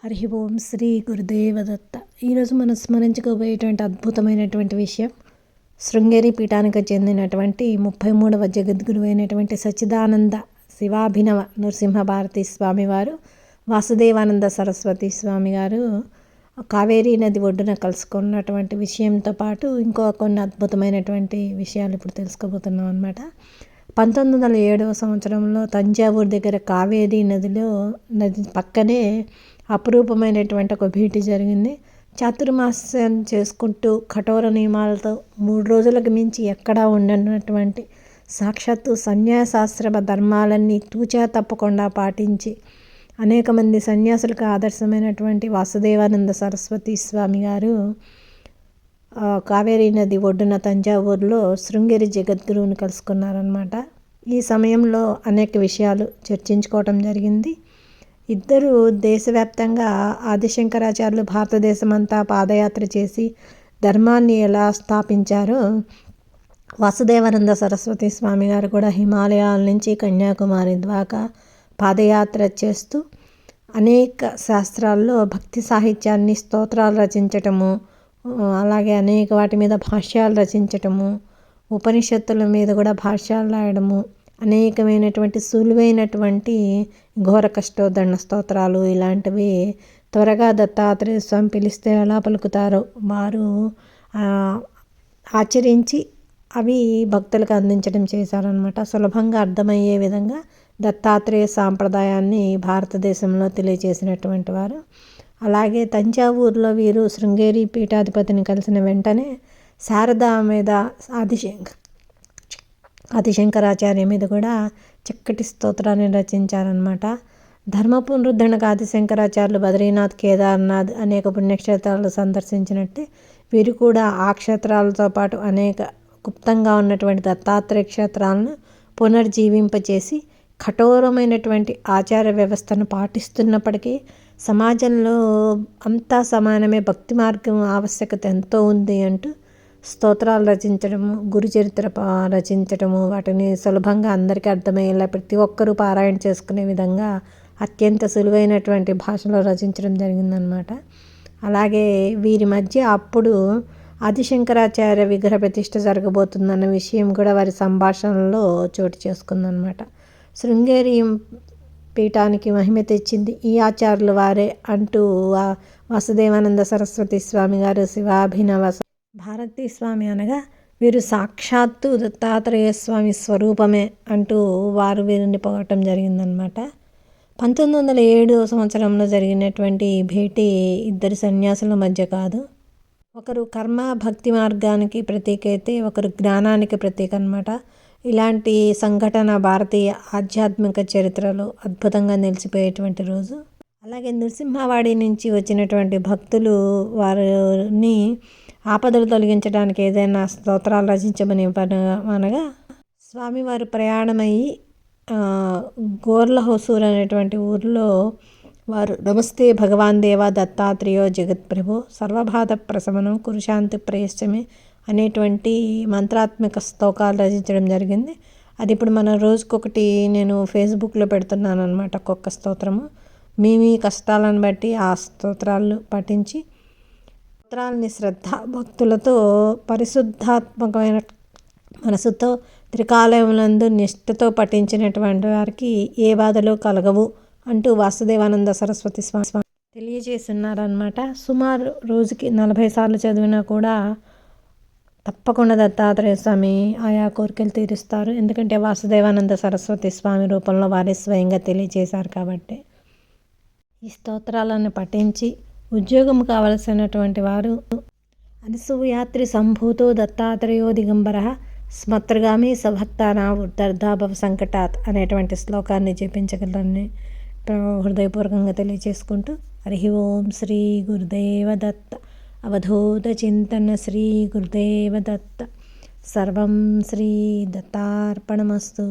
హరి ఓం శ్రీ గురుదేవదత్త. ఈరోజు మనం స్మరించుకోబోయేటువంటి అద్భుతమైనటువంటి విషయం శృంగేరి పీఠానికి చెందినటువంటి 33వ జగద్గురు అయినటువంటి సచ్చిదానంద శివాభినవ నృసింహ భారతీ స్వామివారు వాసుదేవానంద సరస్వతి స్వామి గారు కావేరీ నది ఒడ్డున కలుసుకున్నటువంటి విషయంతో పాటు ఇంకో కొన్ని అద్భుతమైనటువంటి విషయాలు ఇప్పుడు తెలుసుకోబోతున్నాం అన్నమాట. 1907వ సంవత్సరంలో తంజావూరు దగ్గర కావేరీ నది పక్కనే అపురూపమైనటువంటి ఒక భేటీ జరిగింది. చాతుర్మాస్యం చేసుకుంటూ కఠోర నియమాలతో 3 రోజులకు మించి ఎక్కడా ఉండనటువంటి సాక్షాత్తు సన్యాసాశ్రమ ధర్మాలన్నీ తూచా తప్పకుండా పాటించి అనేక మంది సన్యాసులకు ఆదర్శమైనటువంటి వాసుదేవానంద సరస్వతి స్వామి గారు కావేరీ నది ఒడ్డున తంజావూరులో శృంగేరి జగద్గురువుని కలుసుకున్నారనమాట. ఈ సమయంలో అనేక విషయాలు చర్చించుకోవటం జరిగింది. ఇద్దరు దేశవ్యాప్తంగా ఆదిశంకరాచార్యులు భారతదేశమంతా పాదయాత్ర చేసి ధర్మాన్ని ఎలా స్థాపించారో వాసుదేవానంద సరస్వతి స్వామి గారు కూడా హిమాలయాల నుంచి కన్యాకుమారి దాకా పాదయాత్ర చేస్తూ అనేక శాస్త్రాల్లో భక్తి సాహిత్యాన్ని స్తోత్రాలు రచించటము, అలాగే అనేక వాటి మీద భాష్యాలు రచించటము, ఉపనిషత్తుల మీద కూడా భాష్యాలు రాయడము, అనేకమైనటువంటి సులువైనటువంటి ఘోర కష్టోదండ స్తోత్రాలు ఇలాంటివి త్వరగా దత్తాత్రేయ స్వామి పిలిస్తే ఎలా పలుకుతారో వారు ఆచరించి అవి భక్తులకు అందించడం చేశారనమాట. సులభంగా అర్థమయ్యే విధంగా దత్తాత్రేయ సాంప్రదాయాన్ని భారతదేశంలో తెలియజేసినటువంటి వారు. అలాగే తంజావూరులో వీరు శృంగేరి పీఠాధిపతిని కలిసిన వెంటనే శారదా మీద ఆదిశంకరాచార్య మీద కూడా చక్కటి స్తోత్రాన్ని రచించారనమాట. ధర్మ పునరుద్ధరణకు ఆదిశంకరాచార్యులు బద్రీనాథ్, కేదార్నాథ్ అనేక పుణ్యక్షేత్రాలు సందర్శించినట్టే వీరు కూడా ఆ క్షేత్రాలతో పాటు అనేక గుప్తంగా ఉన్నటువంటి దత్తాత్రేయ క్షేత్రాలను పునర్జీవింపచేసి కఠోరమైనటువంటి ఆచార వ్యవస్థను పాటిస్తున్నప్పటికీ సమాజంలో అంతా సమానమే, భక్తి మార్గం ఆవశ్యకత ఎంతో ఉంది అంటూ స్తోత్రాలు రచించడము, గురుచరిత్ర రచించడము, వాటిని సులభంగా అందరికీ అర్థమయ్యేలా ప్రతి ఒక్కరూ పారాయణ చేసుకునే విధంగా అత్యంత సులువైనటువంటి భాషలో రచించడం జరిగిందనమాట. అలాగే వీరి మధ్య అప్పుడు ఆదిశంకరాచార్య విగ్రహ ప్రతిష్ఠ జరగబోతుందన్న విషయం కూడా వారి సంభాషణలో చోటు చేసుకుందనమాట. శృంగేరి పీఠానికి మహిమ తెచ్చింది ఈ ఆచార్యులు వారే అంటూ వాసుదేవానంద సరస్వతి స్వామి గారు శివాభినవ భారతీ స్వామి అనగా వీరు సాక్షాత్తు దత్తాత్రేయ స్వామి స్వరూపమే అంటూ వారు వీరిని పొగటం జరిగిందనమాట. 1907వ సంవత్సరంలో జరిగినటువంటి భేటీ ఇద్దరు సన్యాసుల మధ్య కాదు, ఒకరు కర్మ భక్తి మార్గానికి ప్రతీక అయితే ఒకరు జ్ఞానానికి ప్రతీక అనమాట. ఇలాంటి సంఘటన భారతీయ ఆధ్యాత్మిక చరిత్రలో అద్భుతంగా నిలిచిపోయేటువంటి రోజు. అలాగే నృసింహవాడి నుంచి వచ్చినటువంటి భక్తులు వారిని ఆపదలు తొలగించడానికి ఏదైనా స్తోత్రాలు రచించమని అనగా స్వామివారు ప్రయాణమయ్యి గోర్లహోసూర్ అనేటువంటి ఊరిలో వారు నమస్తే భగవాన్ దేవా దత్తాత్రేయో జగత్ప్రభో సర్వబాధ ప్రశమనం కురుశాంతి ప్రయశ్చమే అనేటువంటి మంత్రాత్మక స్తోకాలు రచించడం జరిగింది. అది ఇప్పుడు మన రోజుకొకటి నేను ఫేస్బుక్లో పెడుతున్నాను అనమాట. ఒక్కొక్క స్తోత్రము మీ కష్టాలను బట్టి ఆ స్తోత్రాలు పఠించి స్తోత్రాలని శ్రద్ధ భక్తులతో పరిశుద్ధాత్మకమైన మనసుతో త్రికాలములందు నిష్ఠతో పఠించినటువంటి వారికి ఏ బాధలు కలగవు అంటూ వాసుదేవానంద సరస్వతి స్వామి తెలియజేస్తున్నారనమాట. సుమారు రోజుకి 40 సార్లు చదివినా కూడా తప్పకుండా దత్తాత్రేయ స్వామి ఆయా కోరికలు తీరుస్తారు. ఎందుకంటే వాసుదేవానంద సరస్వతి స్వామి రూపంలో వారే స్వయంగా తెలియజేశారు కాబట్టి. ఈ స్తోత్రాలను పఠించి ఉద్యోగం కావలసినటువంటి వారు అనసూయాత్రి సంభూతో దత్తాత్రేయో దిగంబర స్మత్రగామి సభక్తానా ఉత్తర్ధాభవ సంకటాత్ అనేటువంటి శ్లోకాన్ని జపించగలని హృదయపూర్వకంగా తెలియజేసుకుంటూ హరి ఓం శ్రీ గురుదేవ దత్త. అవధూత చింతన శ్రీ గురుదేవ దత్త. సర్వం శ్రీ దత్తార్పణమస్తు.